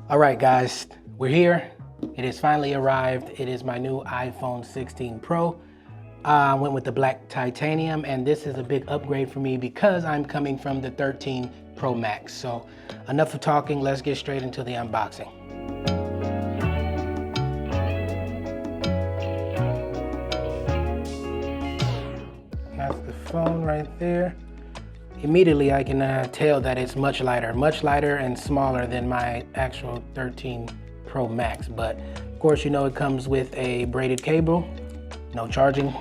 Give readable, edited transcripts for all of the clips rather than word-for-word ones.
All right, guys, we're here. It has finally arrived. It is my new iPhone 16 Pro. I went with the black titanium, and this is a big upgrade for me because I'm coming from the 13 Pro Max. So enough of talking, let's get straight into the unboxing. That's the phone right there. Immediately I can tell that it's much lighter and smaller than my actual 13 Pro Max. But of course, you know, it comes with a braided cable, no charging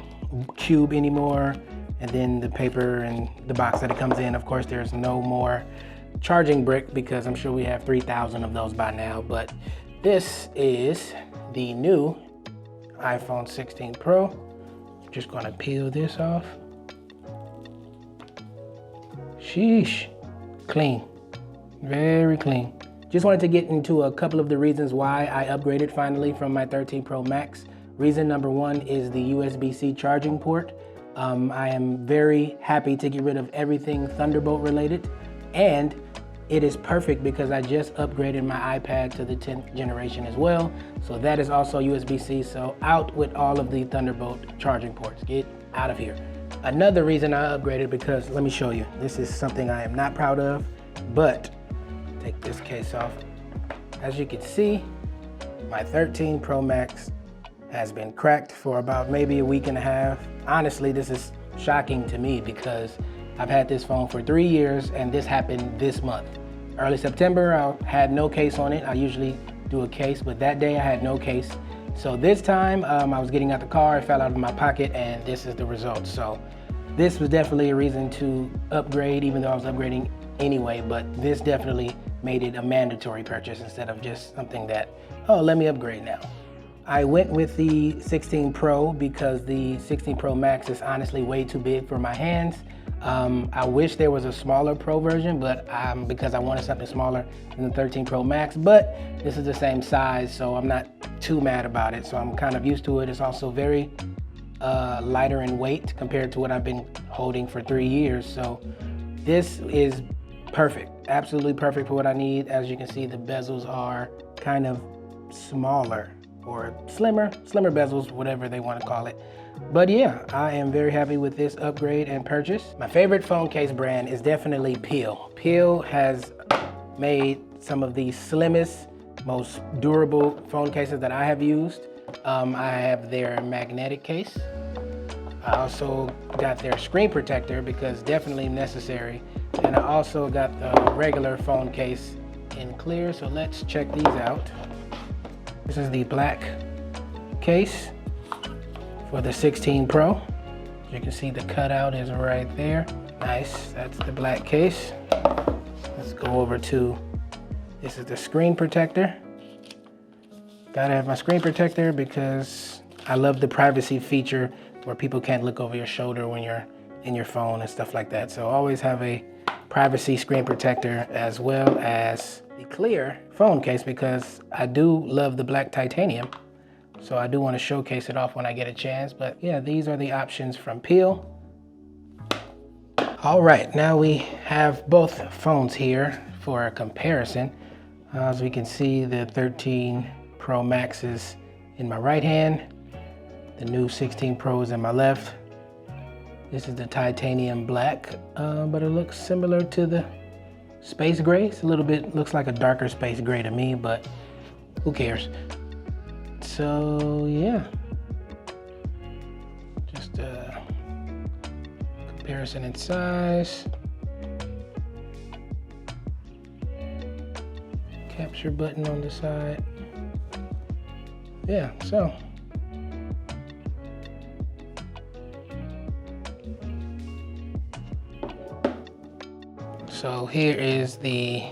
cube anymore, and then the paper and the box that it comes in. Of course, there's no more charging brick because I'm sure we have 3,000 of those by now. But this is the new iPhone 16 Pro. I'm just gonna peel this off. Sheesh, clean, very clean. Just wanted to get into a couple of the reasons why I upgraded finally from my 13 Pro Max. Reason number one is the USB-C charging port. I am very happy to get rid of everything Thunderbolt related, and it is perfect because I just upgraded my iPad to the 10th generation as well. So that is also USB-C, so out with all of the Thunderbolt charging ports. Get out of here. Another reason I upgraded, because let me show you. This is something I am not proud of, but take this case off. As you can see, my 13 Pro Max has been cracked for about maybe a week and a half. Honestly, this is shocking to me because I've had this phone for 3 years and this happened this month. Early September, I had no case on it. I usually do a case, but that day I had no case. So this time I was getting out the car, it fell out of my pocket, and this is the result. So this was definitely a reason to upgrade, even though I was upgrading anyway, but this definitely made it a mandatory purchase instead of just something that, oh, let me upgrade now. I went with the 16 Pro because the 16 Pro Max is honestly way too big for my hands. I wish there was a smaller Pro version, but because I wanted something smaller than the 13 Pro Max, but this is the same size, so I'm not too mad about it. So I'm kind of used to it. It's also very lighter in weight compared to what I've been holding for 3 years. So this is perfect, absolutely perfect for what I need. As you can see, the bezels are kind of smaller or slimmer bezels, whatever they want to call it. But yeah, I am very happy with this upgrade and purchase. My favorite phone case brand is definitely Peel. Peel has made some of the slimmest, most durable phone cases that I have used. I have their magnetic case. I also got their screen protector because definitely necessary. And I also got the regular phone case in clear, so let's check these out. This is the black case for the 16 Pro. As you can see, the cutout is right there. Nice, that's the black case. Let's go over to, this is the screen protector. Gotta have my screen protector because I love the privacy feature where people can't look over your shoulder when you're in your phone and stuff like that. So always have a privacy screen protector, as well as the clear phone case because I do love the black titanium. So I do want to showcase it off when I get a chance. But yeah, these are the options from Peel. All right, now we have both phones here for a comparison. As we can see, the 13 Pro Max is in my right hand. The new 16 Pro is in my left. This is the titanium black, but it looks similar to the space gray. It's a little bit, looks like a darker space gray to me, but who cares? So yeah, just a comparison in size. Capture button on the side. Yeah, so here is the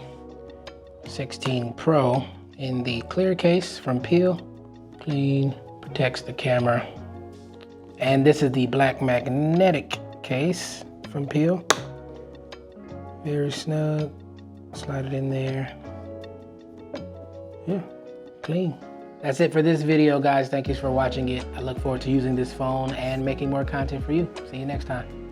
16 Pro in the clear case from Peel. Clean, protects the camera. And this is the black magnetic case from Peel. Very snug, slide it in there. Yeah, clean. That's it for this video, guys. Thank you for watching it. I look forward to using this phone and making more content for you. See you next time.